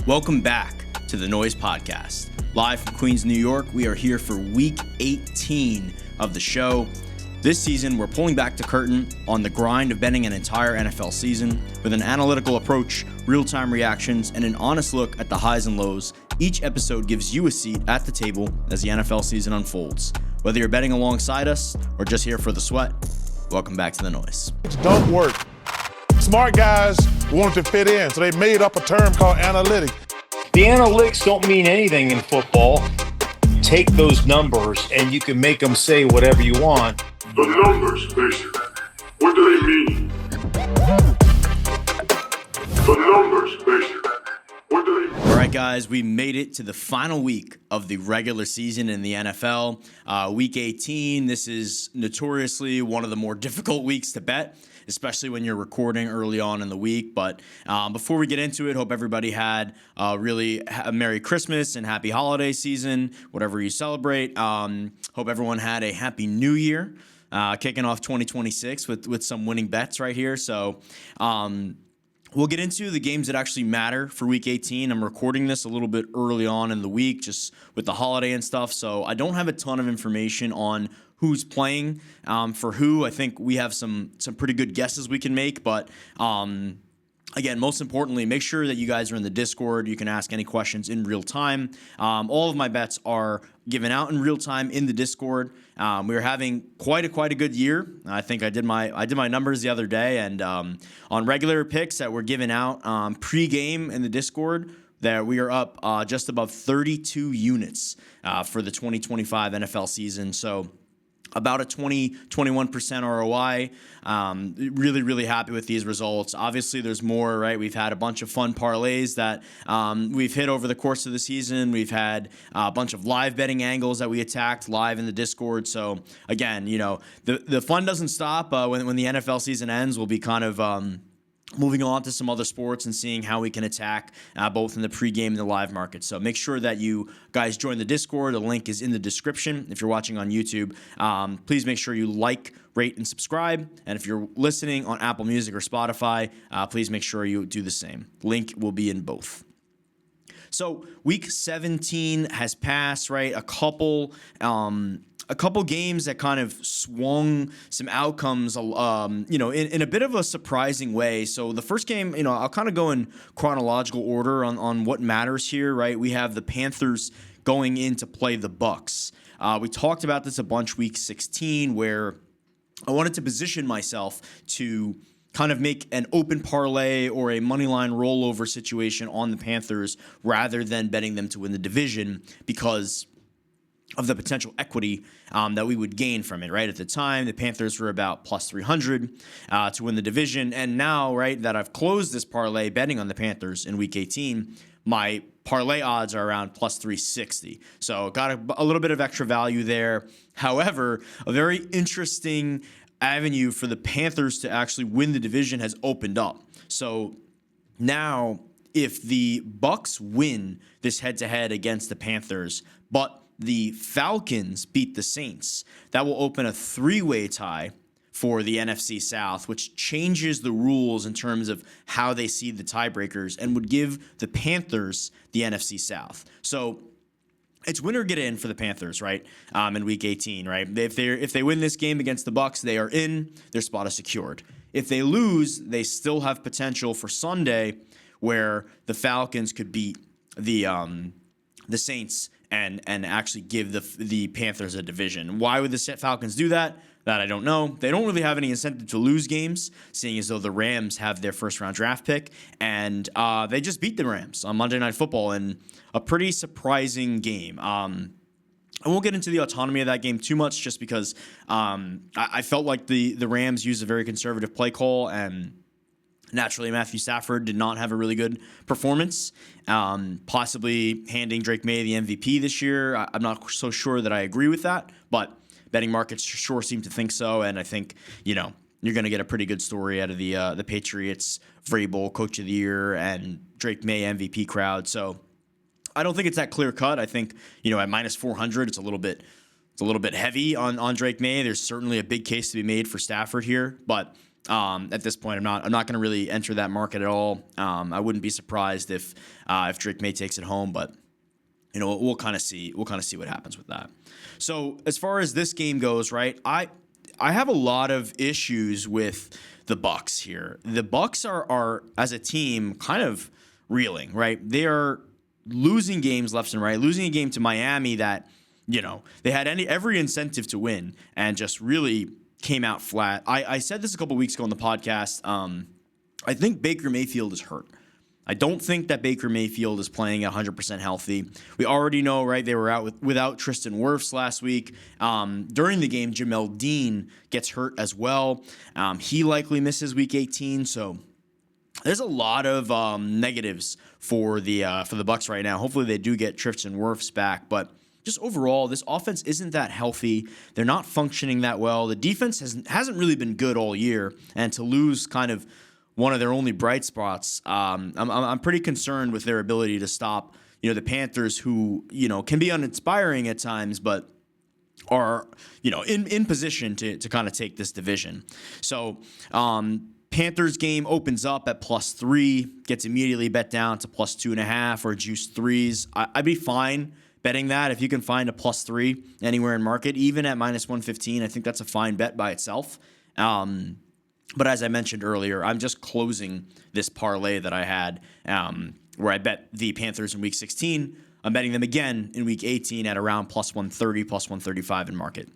Welcome back to the Noise Podcast. Live from Queens, New York, we are here for week 18 of the show. This season, we're pulling back the curtain on the grind of betting an entire NFL season with an analytical approach, real-time reactions, and an honest look at the highs and lows. Each episode gives you a seat at the table as the NFL season unfolds. Whether you're betting alongside us or just here for the sweat, welcome back to the Noise. Don't work. Smart guys wanted to fit in, so they made up a term called analytics. The analytics don't mean anything in football. Take those numbers and you can make them say whatever you want. The numbers, basically. What do they mean? The numbers, basically. What do they mean? All right, guys, we made it to the final week of the regular season in the NFL. Week 18, this is notoriously one of the more difficult weeks to bet, especially when you're recording early on in the week. But before we get into it, hope everybody had really a Merry Christmas and Happy Holiday season, whatever you celebrate. Hope everyone had a Happy New Year, kicking off 2026 with some winning bets right here. So we'll get into the games that actually matter for Week 18. I'm recording this a little bit early on in the week, just with the holiday and stuff. So I don't have a ton of information on who's playing for who. I think we have some pretty good guesses we can make, but again, most importantly, make sure that you guys are in the Discord. You can ask any questions in real time. All of my bets are given out in real time in the Discord. We are having quite a good year. I think I did my numbers the other day, and on regular picks that were given out pre-game in the Discord, that we are up just above 32 units for the 2025 NFL season. So about a 21% ROI. Really happy with these results. Obviously, there's more, right? We've had a bunch of fun parlays that we've hit over the course of the season. We've had a bunch of live betting angles that we attacked live in the Discord. So again, the fun doesn't stop. When the NFL season ends, we'll be kind of moving on to some other sports and seeing how we can attack both in the pregame and the live market. So make sure that you guys join the Discord. The link is in the description. If you're watching on YouTube, please make sure you like, rate, and subscribe. And if you're listening on Apple Music or Spotify, please make sure you do the same. Link will be in both. So week 17 has passed, right? A couple games that kind of swung some outcomes, in a bit of a surprising way. So the first game, I'll kind of go in chronological order on what matters here, right? We have the Panthers going in to play the Bucks. We talked about this a bunch week 16, where I wanted to position myself to kind of make an open parlay or a moneyline rollover situation on the Panthers rather than betting them to win the division because of the potential equity that we would gain from it, right? At the time, the Panthers were about plus 300 to win the division. And now, right, that I've closed this parlay betting on the Panthers in week 18, my parlay odds are around plus 360. So got a little bit of extra value there. However, a very interesting avenue for the Panthers to actually win the division has opened up. So now, if the Bucks win this head-to-head against the Panthers, but the Falcons beat the Saints, that will open a three-way tie for the NFC South, which changes the rules in terms of how they seed the tiebreakers and would give the Panthers the NFC South. So it's win or get in for the Panthers, right? In week 18, right? If they win this game against the Bucks, they are in. Their spot is secured. If they lose, they still have potential for Sunday, where the Falcons could beat the Saints and actually give the Panthers a division. Why would the Falcons do that? That I don't know. They don't really have any incentive to lose games, seeing as though the Rams have their first-round draft pick, and they just beat the Rams on Monday Night Football in a pretty surprising game. I won't get into the autonomy of that game too much, just because I felt like the Rams used a very conservative play call, and naturally, Matthew Stafford did not have a really good performance, possibly handing Drake May the MVP this year. I'm not so sure that I agree with that, but betting markets sure seem to think so, and I think, you're going to get a pretty good story out of the Patriots, Vrabel, Coach of the Year, and Drake May MVP crowd. So I don't think it's that clear cut. I think, at minus 400, it's a little bit heavy on Drake May. There's certainly a big case to be made for Stafford here, but At this point, I'm not going to really enter that market at all. I wouldn't be surprised if Drake May takes it home, but we'll kind of see. We'll kind of see what happens with that. So as far as this game goes, right, I have a lot of issues with the Bucks here. The Bucks are as a team kind of reeling, right? They are losing games left and right, losing a game to Miami that, they had every incentive to win and just really came out flat. I said this a couple weeks ago on the podcast. I think Baker Mayfield is hurt. I don't think that Baker Mayfield is playing 100% healthy. We already know, right? They were out without Tristan Wirfs last week. During the game, Jamel Dean gets hurt as well. He likely misses Week 18. So there's a lot of negatives for the Bucks right now. Hopefully they do get Tristan Wirfs back, but just overall, this offense isn't that healthy. They're not functioning that well. The defense hasn't really been good all year, and to lose kind of one of their only bright spots, I'm pretty concerned with their ability to stop, the Panthers, who, can be uninspiring at times, but are, in position to kind of take this division. So, Panthers game opens up at +3, gets immediately bet down to +2.5 or juice threes. I'd be fine betting that if you can find a +3 anywhere in market, even at -115. I think that's a fine bet by itself. But as I mentioned earlier, I'm just closing this parlay that I had where I bet the Panthers in Week 16. I'm betting them again in Week 18 at around +130, +135 in market.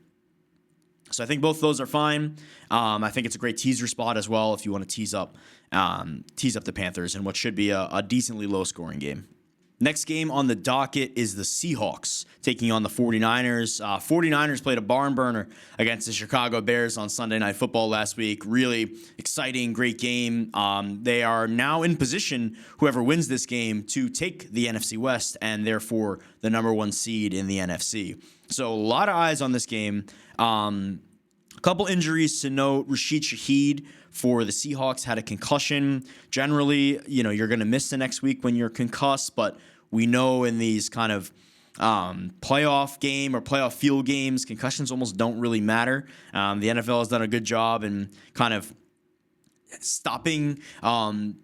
So I think both those are fine. I think it's a great teaser spot as well if you want to tease up the Panthers in what should be a decently low-scoring game. Next game on the docket is the Seahawks taking on the 49ers. 49ers played a barn burner against the Chicago Bears on Sunday Night Football last week. Really exciting, great game. They are now in position, whoever wins this game, to take the NFC West and therefore the number 1 seed in the NFC. So a lot of eyes on this game. A couple injuries to note. Rashid Shaheed for the Seahawks had a concussion. Generally, you're going to miss the next week when you're concussed, but we know in these kind of playoff game or playoff field games, concussions almost don't really matter. The NFL has done a good job in kind of stopping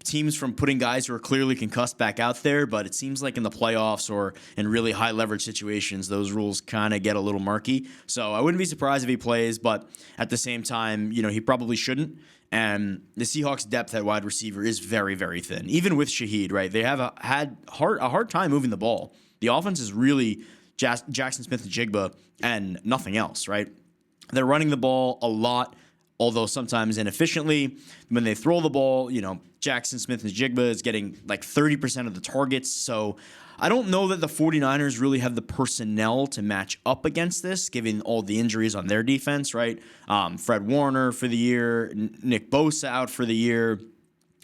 teams from putting guys who are clearly concussed back out there, but it seems like in the playoffs or in really high leverage situations, those rules kind of get a little murky. So I wouldn't be surprised if he plays, but at the same time, he probably shouldn't. And the Seahawks' depth at wide receiver is very, very thin. Even with Shaheed, right? They have had a hard time moving the ball. The offense is really Jackson Smith-Njigba and nothing else, right? They're running the ball a lot, although sometimes inefficiently. When they throw the ball, Jackson Smith-Njigba is getting like 30% of the targets. So I don't know that the 49ers really have the personnel to match up against this, given all the injuries on their defense, right? Fred Warner for the year, Nick Bosa out for the year,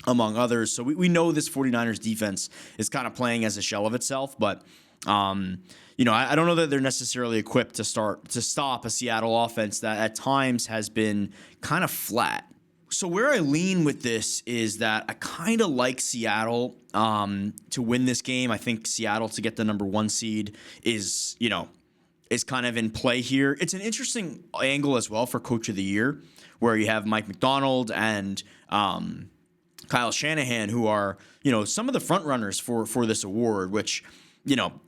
among others. So we know this 49ers defense is kind of playing as a shell of itself, but I don't know that they're necessarily equipped to stop a Seattle offense that at times has been kind of flat. So where I lean with this is that I kind of like Seattle to win this game. I think Seattle to get the number 1 seed is kind of in play here. It's an interesting angle as well for Coach of the Year, where you have Mike McDonald and Kyle Shanahan, who are some of the front runners for this award, which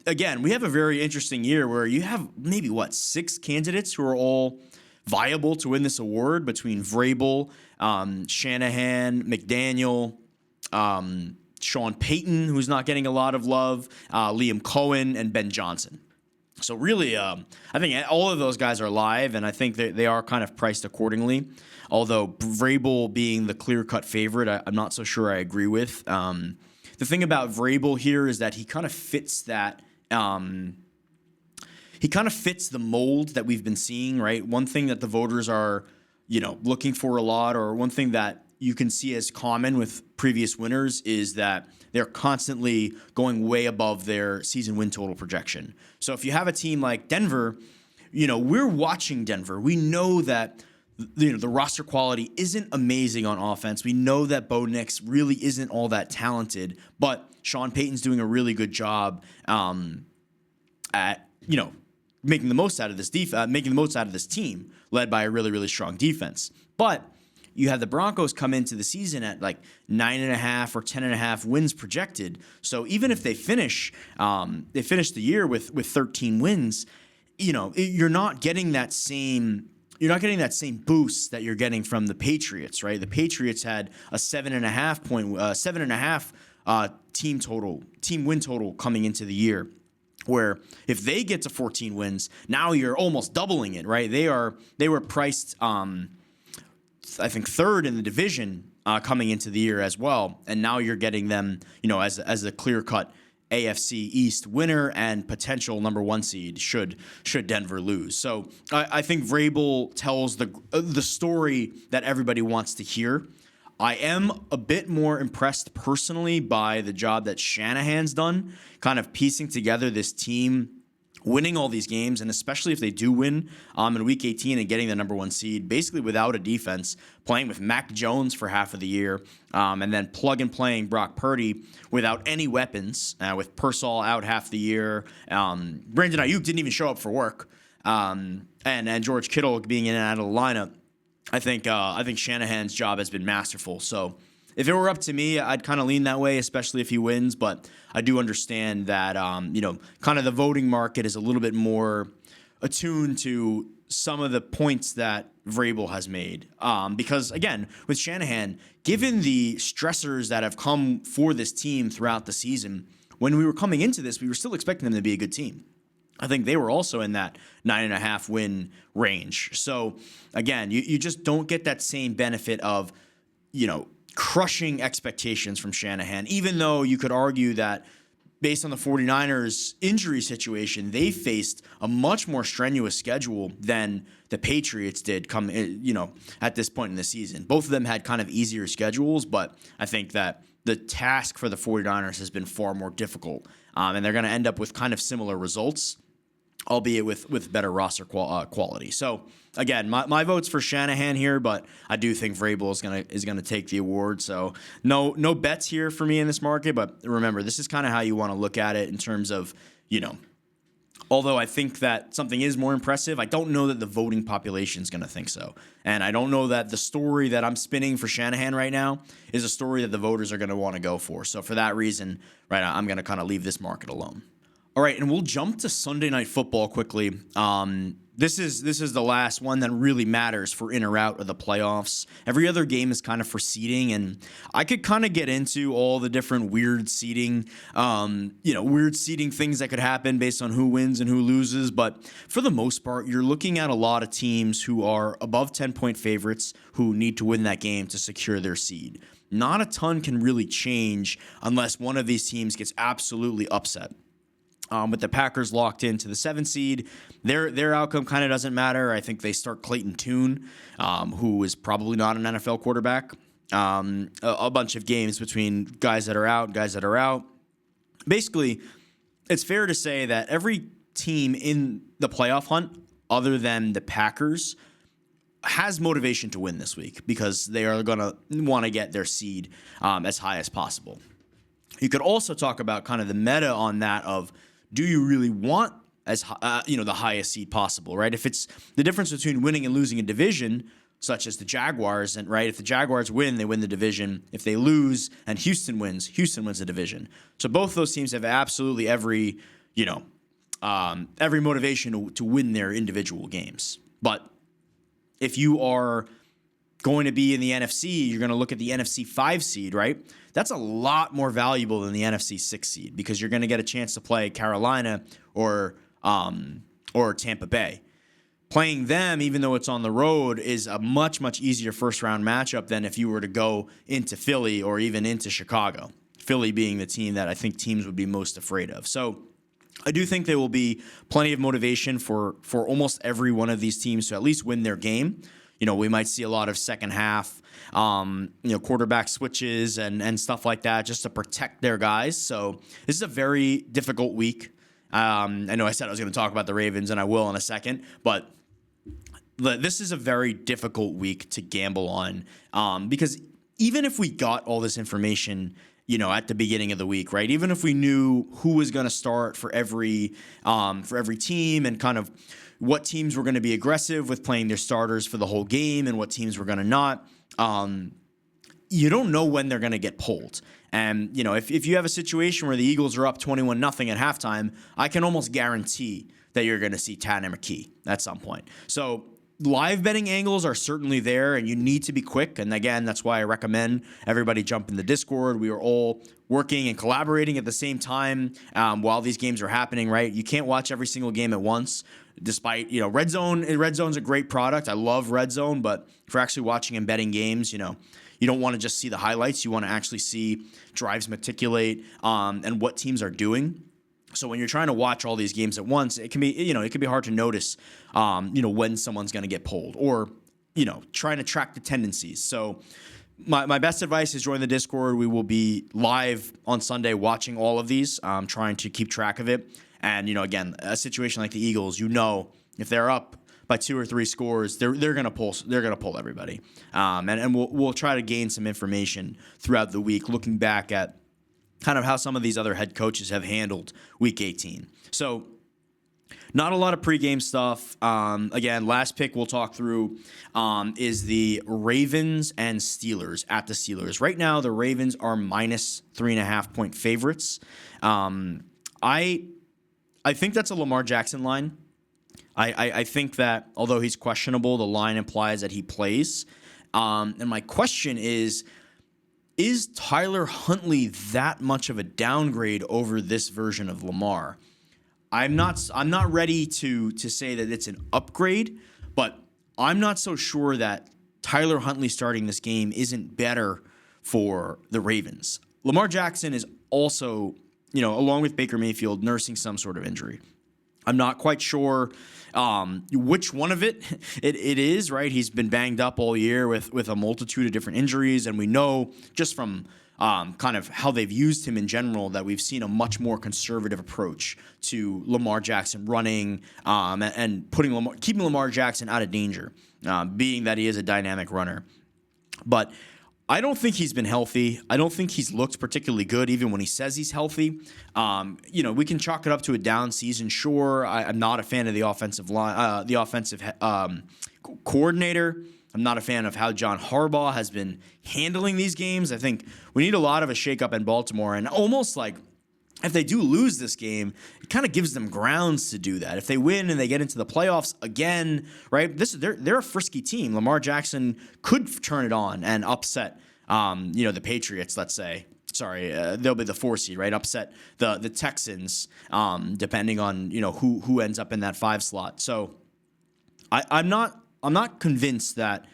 again, we have a very interesting year where you have maybe 6 candidates who are all viable to win this award between Vrabel, Shanahan, McDaniel, Sean Payton, who's not getting a lot of love, Liam Cohen, and Ben Johnson. So really, I think all of those guys are live, and I think they are kind of priced accordingly. Although Vrabel being the clear-cut favorite, I'm not so sure I agree with. The thing about Vrabel here is that he kind of fits that. He kind of fits the mold that we've been seeing, right? One thing that the voters are, looking for a lot, or one thing that you can see as common with previous winners, is that they're constantly going way above their season win total projection. So if you have a team like Denver, we're watching Denver. We know that the roster quality isn't amazing on offense. We know that Bo Nix really isn't all that talented, but Sean Payton's doing a really good job at making the most out of this making the most out of this team, led by a really, really strong defense. But you had the Broncos come into the season at like 9.5 or 10.5 wins projected. So even if they finish the year with 13 wins, you're not getting that same boost that you're getting from the Patriots, right? The Patriots had a 7.5 team win total coming into the year, where if they get to 14 wins, now you're almost doubling it, right? They were priced, I think, third in the division coming into the year as well, and now you're getting them, as a clear-cut AFC East winner and potential number 1 seed should Denver lose. So I think Vrabel tells the story that everybody wants to hear. I am a bit more impressed personally by the job that Shanahan's done, kind of piecing together this team, winning all these games, and especially if they do win in Week 18 and getting the number 1 seed, basically without a defense, playing with Mac Jones for half of the year, and then plug and playing Brock Purdy without any weapons, with Pearsall out half the year. Brandon Ayuk didn't even show up for work, and George Kittle being in and out of the lineup. I think Shanahan's job has been masterful. So if it were up to me, I'd kind of lean that way, especially if he wins. But I do understand that, kind of the voting market is a little bit more attuned to some of the points that Vrabel has made. Because, again, with Shanahan, given the stressors that have come for this team throughout the season, when we were coming into this, we were still expecting them to be a good team. I think they were also in that 9.5 win range. So, again, you just don't get that same benefit of, crushing expectations from Shanahan, even though you could argue that based on the 49ers injury situation, they faced a much more strenuous schedule than the Patriots did at this point in the season. Both of them had kind of easier schedules, but I think that the task for the 49ers has been far more difficult, and they're going to end up with kind of similar results, albeit with better roster quality. So again, my vote's for Shanahan here, but I do think Vrabel is gonna take the award. So no bets here for me in this market. But remember, this is kind of how you want to look at it in terms of, although I think that something is more impressive, I don't know that the voting population is going to think so. And I don't know that the story that I'm spinning for Shanahan right now is a story that the voters are going to want to go for. So for that reason, right now, I'm going to kind of leave this market alone. All right, and we'll jump to Sunday Night Football quickly. This is the last one that really matters for in or out of the playoffs. Every other game is kind of for seeding, and I could kind of get into all the different weird seeding things that could happen based on who wins and who loses. But for the most part, you're looking at a lot of teams who are above 10-point favorites who need to win that game to secure their seed. Not a ton can really change unless one of these teams gets absolutely upset. With the Packers locked into the 7 seed, their outcome kind of doesn't matter. I think they start Clayton Tune, who is probably not an NFL quarterback. A bunch of games between guys that are out. Basically, it's fair to say that every team in the playoff hunt, other than the Packers, has motivation to win this week because they are going to want to get their seed as high as possible. You could also talk about kind of the meta on that of, do you really want the highest seed possible, right? If it's the difference between winning and losing a division, such as the Jaguars, and right, if the Jaguars win, they win the division. If they lose and Houston wins the division. So both those teams have absolutely every motivation to win their individual games. But if you are going to be in the NFC, you're going to look at the NFC 5 seed, right? That's a lot more valuable than the NFC 6 seed because you're going to get a chance to play Carolina or Tampa Bay. Playing them, even though it's on the road, is a much, much easier first-round matchup than if you were to go into Philly or even into Chicago. Philly being the team that I think teams would be most afraid of. So I do think there will be plenty of motivation for almost every one of these teams to at least win their game. We might see a lot of second half, quarterback switches and stuff like that just to protect their guys. So this is a very difficult week. I know I said I was going to talk about the Ravens, and I will in a second, but this is a very difficult week to gamble on because even if we got all this information at the beginning of the week, right? Even if we knew who was going to start for every team and kind of what teams were going to be aggressive with playing their starters for the whole game and what teams were going to not, you don't know when they're going to get pulled. And, if you have a situation where the Eagles are up 21-0 at halftime, I can almost guarantee that you're going to see Tanner McKee at some point. So live betting angles are certainly there, and you need to be quick. And again, that's why I recommend everybody jump in the Discord. We are all working and collaborating at the same time while these games are happening, right? You can't watch every single game at once. Despite, Red Zone's a great product. I love Red Zone, but if you're actually watching and betting games, you don't want to just see the highlights. You want to actually see drives meticulate and what teams are doing. So when you're trying to watch all these games at once, it can be hard to notice, when someone's going to get pulled or, trying to track the tendencies. So my best advice is join the Discord. We will be live on Sunday watching all of these, trying to keep track of it. And, again, a situation like the Eagles, if they're up by 2 or 3 scores, they're going to pull everybody. And we'll try to gain some information throughout the week, looking back at kind of how some of these other head coaches have handled Week 18. So not a lot of pregame stuff. Again, last pick we'll talk through is the Ravens and Steelers at the Steelers. Right now, the Ravens are minus 3.5-point favorites. I think that's a Lamar Jackson line. I think that although he's questionable, the line implies that he plays. And my question is Tyler Huntley that much of a downgrade over this version of Lamar? I'm not ready to say that it's an upgrade, but I'm not so sure that Tyler Huntley starting this game isn't better for the Ravens. Lamar Jackson is also, along with Baker Mayfield, nursing some sort of injury. I'm not quite sure which one of it is, right? He's been banged up all year with a multitude of different injuries, and we know just from kind of how they've used him in general that we've seen a much more conservative approach to Lamar Jackson running and keeping Lamar Jackson out of danger, being that he is a dynamic runner. But I don't think he's been healthy. I don't think he's looked particularly good, even when he says he's healthy. We can chalk it up to a down season. Sure, I'm not a fan of the offensive line, the offensive coordinator. I'm not a fan of how John Harbaugh has been handling these games. I think we need a lot of a shakeup in Baltimore, and almost like if they do lose this game, it kind of gives them grounds to do that. If they win and they get into the playoffs again, right? They're a frisky team. Lamar Jackson could turn it on and upset, the Patriots. Let's say, they'll be the 4 seed, right? Upset the Texans, depending on who ends up in that 5 slot. So I'm not convinced that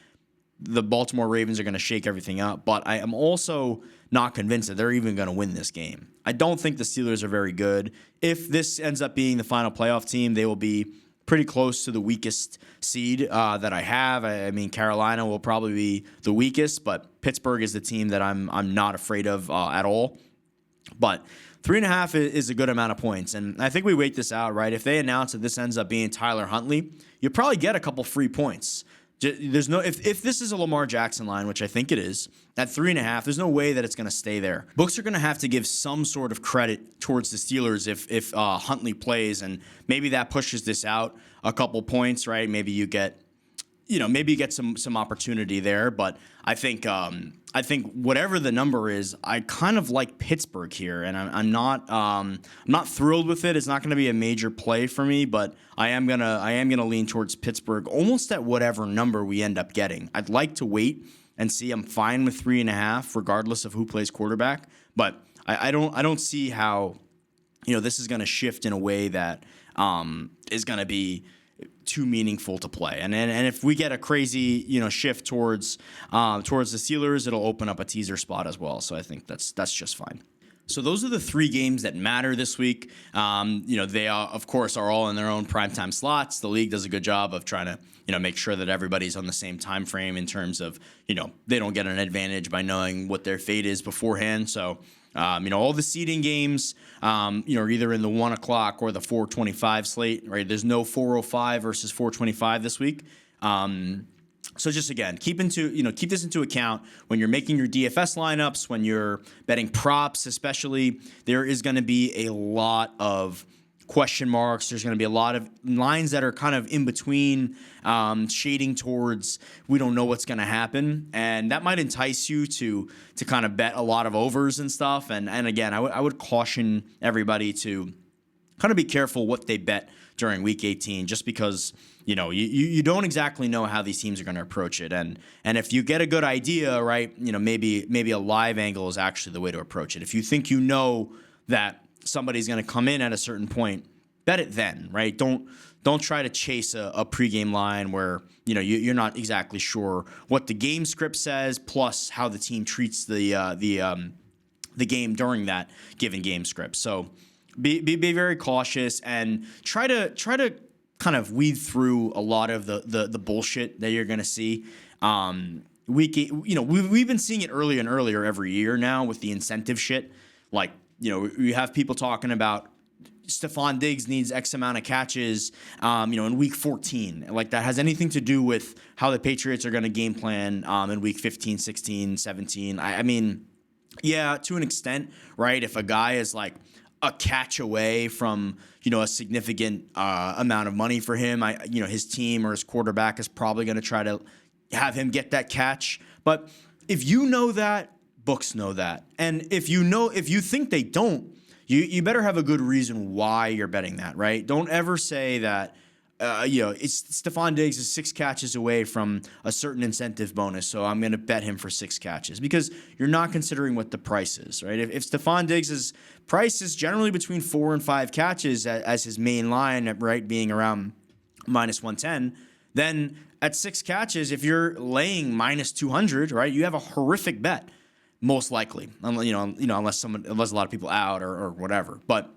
the Baltimore Ravens are going to shake everything up, but I am also not convinced that they're even going to win this game. I don't think the Steelers are very good. If this ends up being the final playoff team, they will be pretty close to the weakest seed that I have. I mean, Carolina will probably be the weakest, but Pittsburgh is the team that I'm not afraid of at all. But 3.5 is a good amount of points, and I think we wait this out, right? If they announce that this ends up being Tyler Huntley, you probably get a couple free points. There's no if this is a Lamar Jackson line, which I think it is, at 3.5, there's no way that it's going to stay there. Books are going to have to give some sort of credit towards the Steelers if Huntley plays, and maybe that pushes this out a couple points, right? Maybe you get some opportunity there, but I think whatever the number is, I kind of like Pittsburgh here, and I'm not thrilled with it. It's not going to be a major play for me, but I am gonna lean towards Pittsburgh almost at whatever number we end up getting. I'd like to wait and see. I'm fine with 3.5, regardless of who plays quarterback, but I don't see how this is going to shift in a way that is going to be too meaningful to play. And if we get a crazy shift towards the Steelers, it'll open up a teaser spot as well. So I think that's just fine. So those are the 3 games that matter this week. They of course are all in their own primetime slots. The league does a good job of trying to make sure that everybody's on the same time frame in terms of they don't get an advantage by knowing what their fate is beforehand. So all the seeding games, are either in the 1 o'clock or the 4:25 slate, right? There's no 4:05 versus 4:25 this week. So just again, keep this into account when you're making your DFS lineups, when you're betting props, especially. There is going to be a lot of question marks. There's going to be a lot of lines that are kind of in between, shading towards we don't know what's going to happen, and that might entice you to kind of bet a lot of overs and stuff. And again, I would caution everybody to kind of be careful what they bet during Week 18, just because you don't exactly know how these teams are going to approach it, and if you get a good idea, right, maybe a live angle is actually the way to approach it. If you think that somebody's going to come in at a certain point, bet it then, right? Don't try to chase a pregame line where you're not exactly sure what the game script says, plus how the team treats the game during that given game script. So be very cautious and try to kind of weed through a lot of the bullshit that you're going to see. We've been seeing it earlier and earlier every year now with the incentive shit. Like, we have people talking about Stephon Diggs needs X amount of catches, in week 14. Like, that has anything to do with how the Patriots are going to game plan in week 15, 16, 17. I mean, yeah, to an extent, right? If a guy is like a catch away from, a significant amount of money for him, his team or his quarterback is probably going to try to have him get that catch. But if you know that, books know that. And if you think they don't, you better have a good reason why you're betting that, right? Don't ever say that, it's Stephon Diggs is 6 catches away from a certain incentive bonus, so I'm going to bet him for 6 catches, because you're not considering what the price is, right? If Stephon Diggs' price is generally between 4 and 5 catches as his main line, right, being around minus 110, then at 6 catches, if you're laying minus 200, right, you have a horrific bet, most likely, unless a lot of people out or whatever. But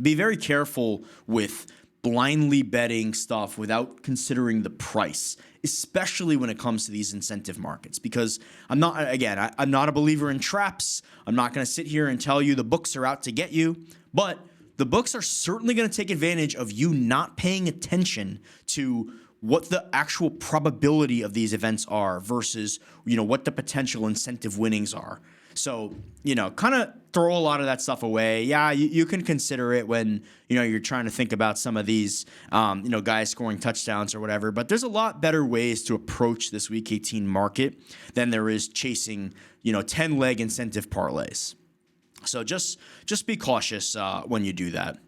be very careful with blindly betting stuff without considering the price, especially when it comes to these incentive markets, because I'm not a believer in traps. I'm not going to sit here and tell you the books are out to get you, but the books are certainly going to take advantage of you not paying attention to what the actual probability of these events are versus, what the potential incentive winnings are. So, kind of throw a lot of that stuff away. Yeah, you can consider it when, you're trying to think about some of these, guys scoring touchdowns or whatever. But there's a lot better ways to approach this Week 18 market than there is chasing, 10-leg incentive parlays. So just be cautious when you do that.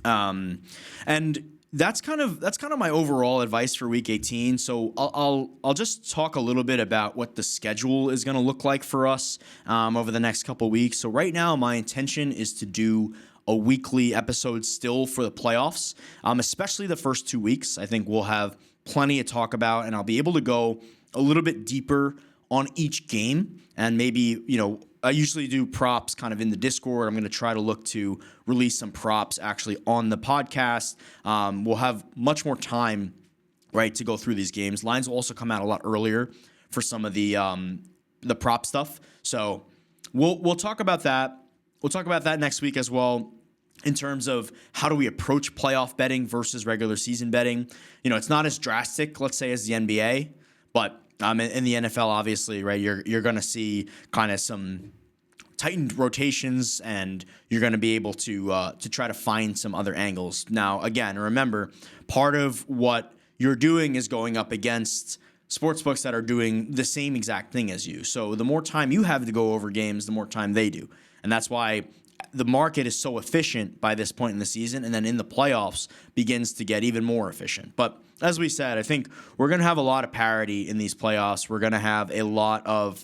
And that's kind of my overall advice for Week 18. So I'll just talk a little bit about what the schedule is going to look like for us over the next couple weeks. So right now, my intention is to do a weekly episode still for the playoffs, especially the first 2 weeks. I think we'll have plenty to talk about, and I'll be able to go a little bit deeper on each game, and maybe, I usually do props kind of in the Discord. I'm going to try to look to release some props actually on the podcast. We'll have much more time, right, to go through these games. Lines will also come out a lot earlier for some of the prop stuff. So we'll talk about that. We'll talk about that next week as well, in terms of how do we approach playoff betting versus regular season betting. It's not as drastic, let's say, as the NBA, but in the NFL, obviously, right, you're going to see kind of some tightened rotations, and you're going to be able to try to find some other angles. Now, again, remember, part of what you're doing is going up against sportsbooks that are doing the same exact thing as you. So the more time you have to go over games, the more time they do. And that's why the market is so efficient by this point in the season, and then in the playoffs begins to get even more efficient. But as we said, I think we're going to have a lot of parity in these playoffs. We're going to have a lot of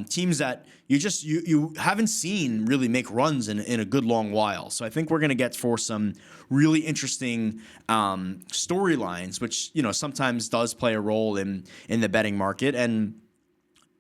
teams that you haven't seen really make runs in a good long while. So I think we're going to get for some really interesting storylines, which sometimes does play a role in the betting market. And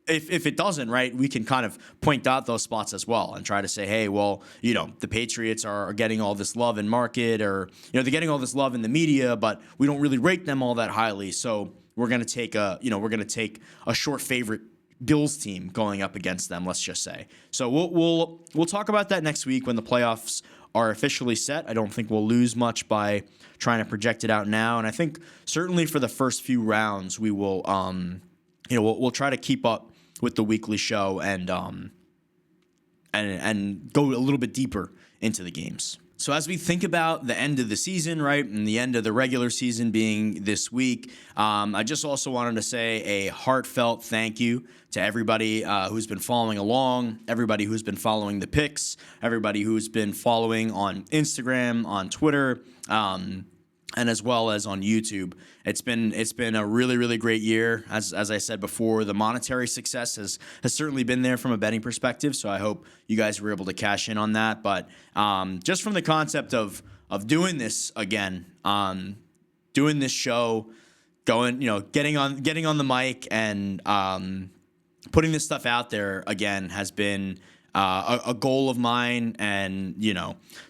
if it doesn't, right, we can kind of point out those spots as well and try to say, hey, well, the Patriots are getting all this love in market, or they're getting all this love in the media, but we don't really rate them all that highly. So we're going to take a short favorite Bills team going up against them, let's just say. So we'll talk about that next week when the playoffs are officially set. I don't think we'll lose much by trying to project it out now. And I think certainly for the first few rounds, we will, we'll try to keep up with the weekly show and go a little bit deeper into the games. So as we think about the end of the season, right, and the end of the regular season being this week, I just also wanted to say a heartfelt thank you to everybody who's been following along, everybody who's been following the picks, everybody who's been following on Instagram, on Twitter, and as well as on YouTube. It's been a really, really great year. As I said before, the monetary success has certainly been there from a betting perspective, so I hope you guys were able to cash in on that. But just from the concept of doing this again, doing this show, getting on the mic and putting this stuff out there again has been a goal of mine, and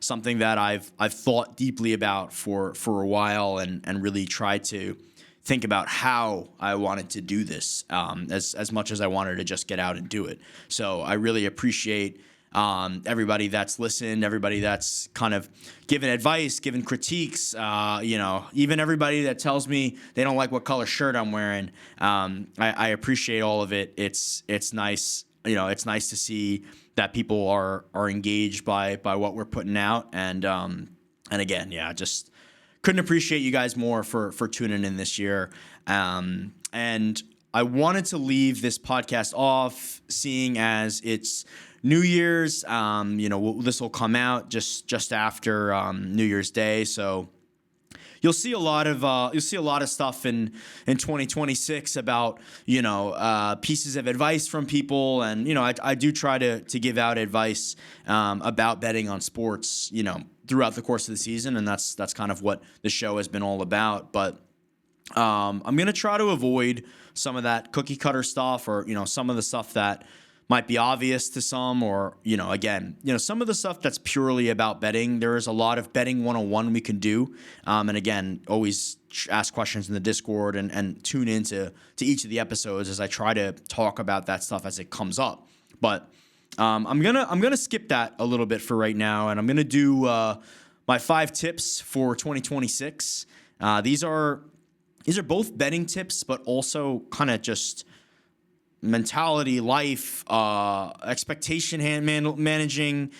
something that I've thought deeply about for a while, and really tried to think about how I wanted to do this as much as I wanted to just get out and do it. So I really appreciate everybody that's listened, everybody that's kind of given advice, given critiques, even everybody that tells me they don't like what color shirt I'm wearing. I appreciate all of it. It's nice. It's nice to see that people are engaged by what we're putting out. And again, just couldn't appreciate you guys more for tuning in this year. And I wanted to leave this podcast off, seeing as it's New Year's. This will come out just after New Year's Day, so you'll see a lot of stuff in 2026 about pieces of advice from people, and I do try to give out advice about betting on sports throughout the course of the season, and that's kind of what the show has been all about. But I'm gonna try to avoid some of that cookie cutter stuff, or some of the stuff that might be obvious to some, or some of the stuff that's purely about betting. There is a lot of betting 101 we can do, and again, always ask questions in the Discord and tune into each of the episodes as I try to talk about that stuff as it comes up. But I'm gonna skip that a little bit for right now, and I'm gonna do my 5 tips for 2026. These are both betting tips, but also kind of just mentality, life, expectation managing.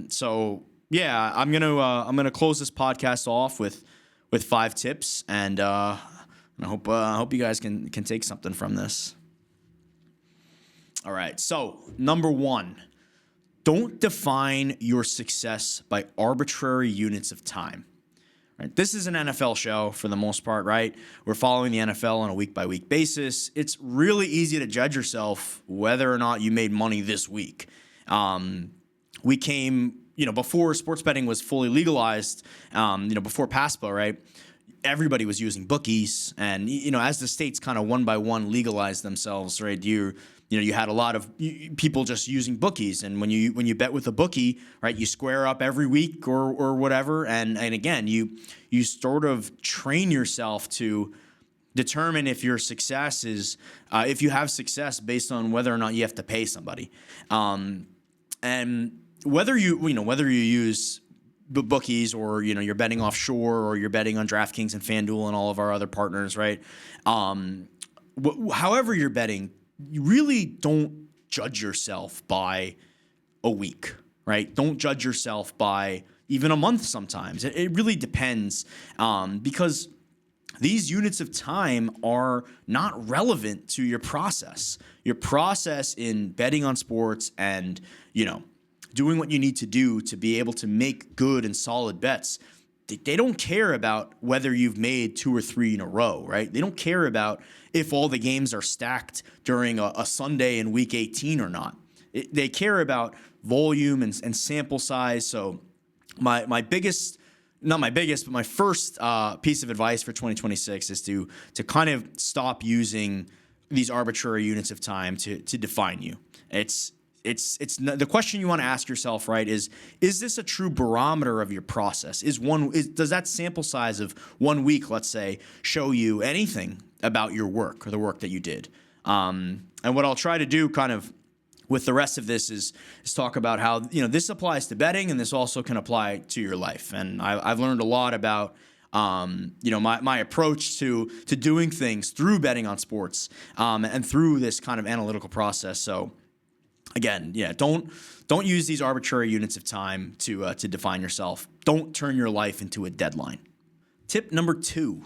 So yeah, I'm gonna close this podcast off with 5 tips, and I hope you guys can take something from this. All right. So number 1, don't define your success by arbitrary units of time. Right. This is an NFL show for the most part, right? We're following the NFL on a week-by-week basis. It's really easy to judge yourself whether or not you made money this week. We came, before sports betting was fully legalized, before PASPA, right? Everybody was using bookies, and as the states kind of one by one legalized themselves, right? You had a lot of people just using bookies, and when you bet with a bookie, right, you square up every week or whatever, and again you sort of train yourself to determine if your success is if you have success based on whether or not you have to pay somebody, and whether you use bookies, or you're betting offshore, or you're betting on DraftKings and FanDuel and all of our other partners, right? However you're betting, you really don't judge yourself by a week, right? Don't judge yourself by even a month sometimes. It really depends, because these units of time are not relevant to your process. Your process in betting on sports and, doing what you need to do to be able to make good and solid bets. They don't care about whether you've made 2 or 3 in a row, right? They don't care about if all the games are stacked during a Sunday in week 18 or not. They care about volume and sample size. So my first piece of advice for 2026 is to kind of stop using these arbitrary units of time to define you. It's the question you want to ask yourself, right, is this a true barometer of your process? Does that sample size of 1 week, let's say, show you anything about your work or the work that you did? And what I'll try to do kind of with the rest of this is talk about how, this applies to betting, and this also can apply to your life. And I've learned a lot about, my approach to doing things through betting on sports, and through this kind of analytical process. So again, don't use these arbitrary units of time to define yourself. Don't turn your life into a deadline. Tip number 2,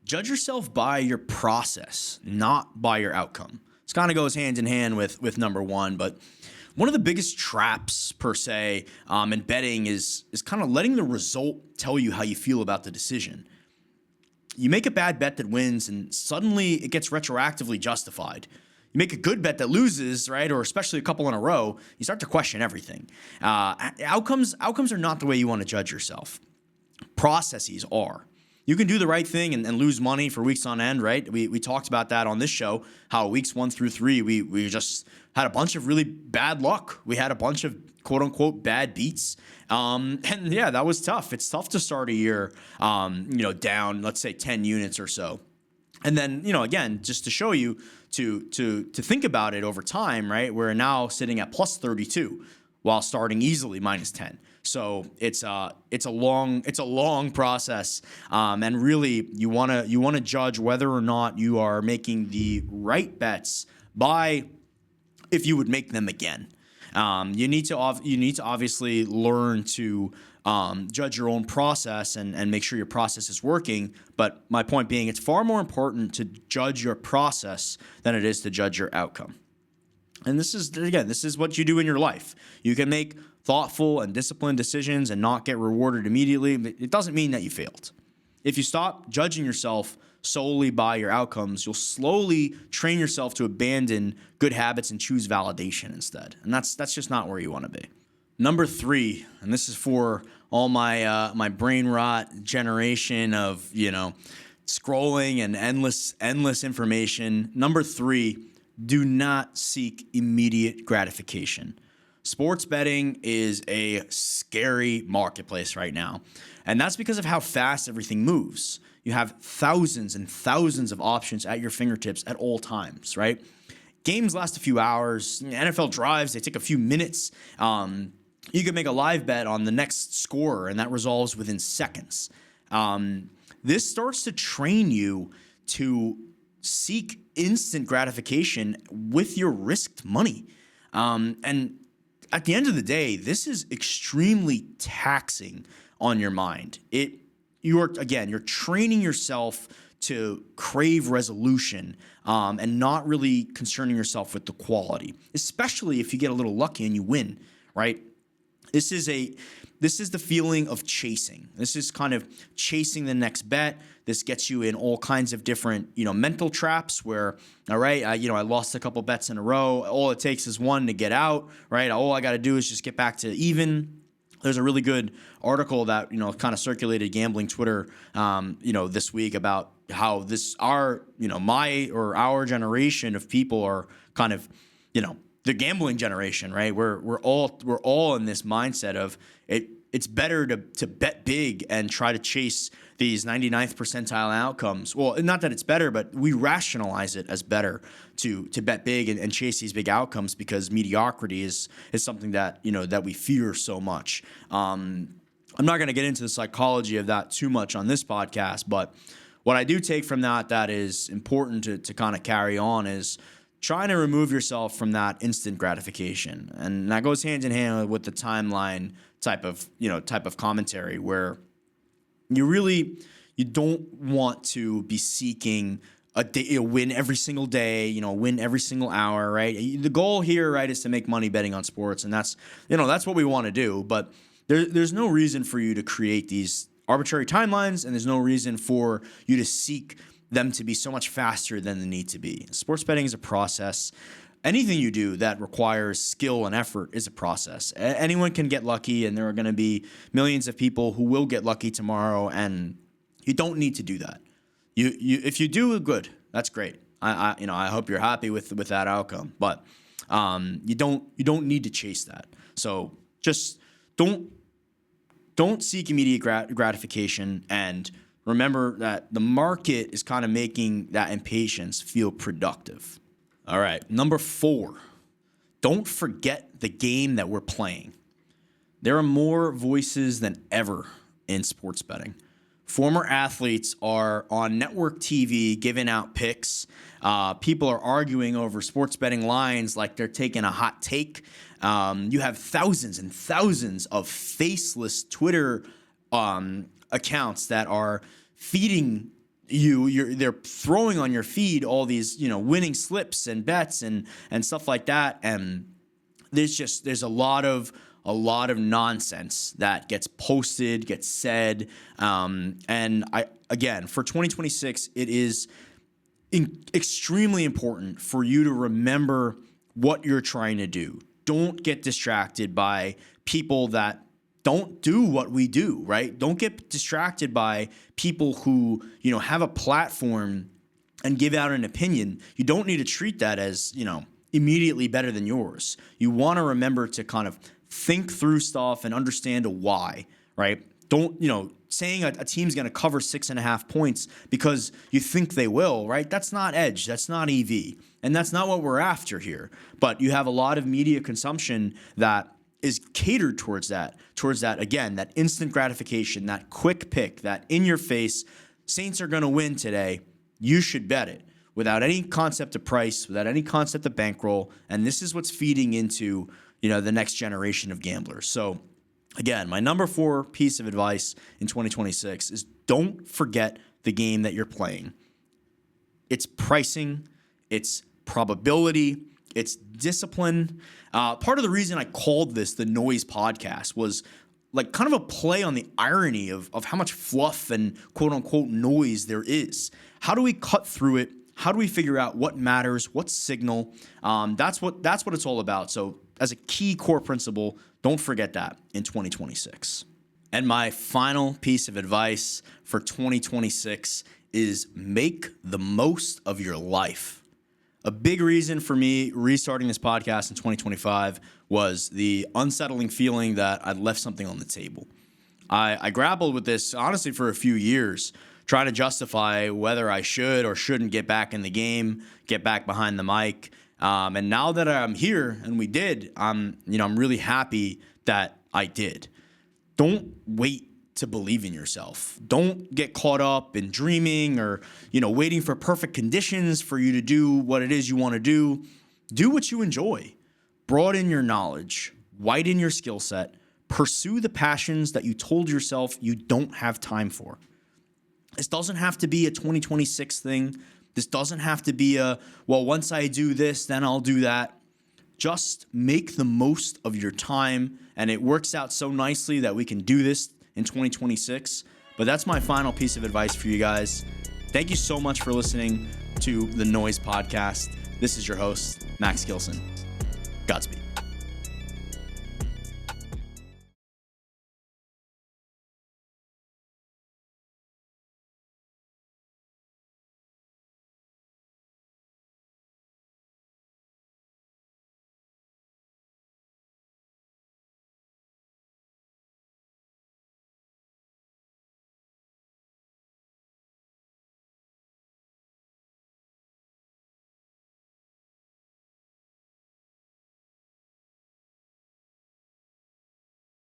judge yourself by your process, not by your outcome. This kind of goes hand in hand with number 1, but one of the biggest traps per se in betting is kind of letting the result tell you how you feel about the decision. You make a bad bet that wins, and suddenly it gets retroactively justified. You make a good bet that loses, right, or especially a couple in a row, you start to question everything. Outcomes are not the way you want to judge yourself. Processes are. You can do the right thing and lose money for weeks on end, right? We talked about that on this show, how weeks 1 through 3, we just had a bunch of really bad luck. We had a bunch of quote unquote bad beats. And yeah, that was tough. It's tough to start a year, down, let's say 10 units or so. And then, again, just to show you to think about it over time, right? We're now sitting at plus 32 while starting easily minus 10. So it's a long process, and really you want to judge whether or not you are making the right bets by if you would make them again. You need to obviously learn to judge your own process and make sure your process is working. But my point being, it's far more important to judge your process than it is to judge your outcome. And this is what you do in your life. You can make thoughtful and disciplined decisions and not get rewarded immediately. But it doesn't mean that you failed. If you stop judging yourself solely by your outcomes, you'll slowly train yourself to abandon good habits and choose validation instead. And that's just not where you want to be. Number 3, and this is for all my brain rot generation of scrolling and endless information. Number 3, do not seek immediate gratification. Sports betting is a scary marketplace right now, and that's because of how fast everything moves. You have thousands and thousands of options at your fingertips at all times, right? Games last a few hours. NFL drives, they take a few minutes. You can make a live bet on the next scorer, and that resolves within seconds. This starts to train you to seek instant gratification with your risked money. And at the end of the day, this is extremely taxing on your mind. You're training yourself to crave resolution, and not really concerning yourself with the quality, especially if you get a little lucky and you win, right? This is the feeling of chasing. This is kind of chasing the next bet. This gets you in all kinds of different, mental traps where, all right, I lost a couple bets in a row. All it takes is one to get out, right? All I got to do is just get back to even. There's a really good article that, kind of circulated gambling Twitter, this week about how our generation of people are kind of, the gambling generation, right? We're all in this mindset of it's better to bet big and try to chase these 99th percentile outcomes. Well, not that it's better, but we rationalize it as better to bet big and chase these big outcomes because mediocrity is something that that we fear so much. I'm not going to get into the psychology of that too much on this podcast, but what I do take from that is important to kind of carry on is trying to remove yourself from that instant gratification. And that goes hand in hand with the timeline type of commentary where you don't want to be seeking a win every single day, win every single hour, right? The goal here, right, is to make money betting on sports, and that's what we want to do. But there's no reason for you to create these arbitrary timelines, and there's no reason for you to seek them to be so much faster than they need to be. Sports betting is a process. Anything you do that requires skill and effort is a process. Anyone can get lucky, and there are going to be millions of people who will get lucky tomorrow, and you don't need to do that. If you do, good. That's great. I hope you're happy with that outcome, but you don't need to chase that. So just don't seek immediate gratification, and remember that the market is kind of making that impatience feel productive. All right, number 4, don't forget the game that we're playing. There are more voices than ever in sports betting. Former athletes are on network TV giving out picks. People are arguing over sports betting lines like they're taking a hot take. You have thousands and thousands of faceless Twitter accounts that are feeding you. They're throwing on your feed all these winning slips and bets and stuff like that. And there's a lot of nonsense that gets posted, gets said. And for 2026, it is extremely important for you to remember what you're trying to do. Don't get distracted by people that don't do what we do, right? Don't get distracted by people who, have a platform and give out an opinion. You don't need to treat that as, immediately better than yours. You want to remember to kind of think through stuff and understand a why, right? Don't, saying a team's going to cover 6.5 points because you think they will, right? That's not edge. That's not EV. And that's not what we're after here. But you have a lot of media consumption that is catered towards that, again, that instant gratification, that quick pick, that in your face, Saints are going to win today. You should bet it without any concept of price, without any concept of bankroll. And this is what's feeding into the next generation of gamblers. So again, my number 4 piece of advice in 2026 is don't forget the game that you're playing. It's pricing, it's probability, it's discipline. Part of the reason I called this the Noise Podcast was like kind of a play on the irony of how much fluff and quote unquote noise there is. How do we cut through it? How do we figure out what matters, what's signal? That's what it's all about. So as a key core principle, don't forget that in 2026. And my final piece of advice for 2026 is make the most of your life. A big reason for me restarting this podcast in 2025 was the unsettling feeling that I'd left something on the table. I grappled with this honestly for a few years, trying to justify whether I should or shouldn't get back in the game, get back behind the mic. And now that I'm here and we did, I'm really happy that I did. Don't wait to believe in yourself. Don't get caught up in dreaming or, waiting for perfect conditions for you to do what it is you want to do. Do what you enjoy. Broaden your knowledge, widen your skill set, pursue the passions that you told yourself you don't have time for. This doesn't have to be a 2026 thing. This doesn't have to be once I do this, then I'll do that. Just make the most of your time, and it works out so nicely that we can do this in 2026. But that's my final piece of advice for you guys. Thank you so much for listening to the Noise Podcast. This is your host, Max Gilson. Godspeed.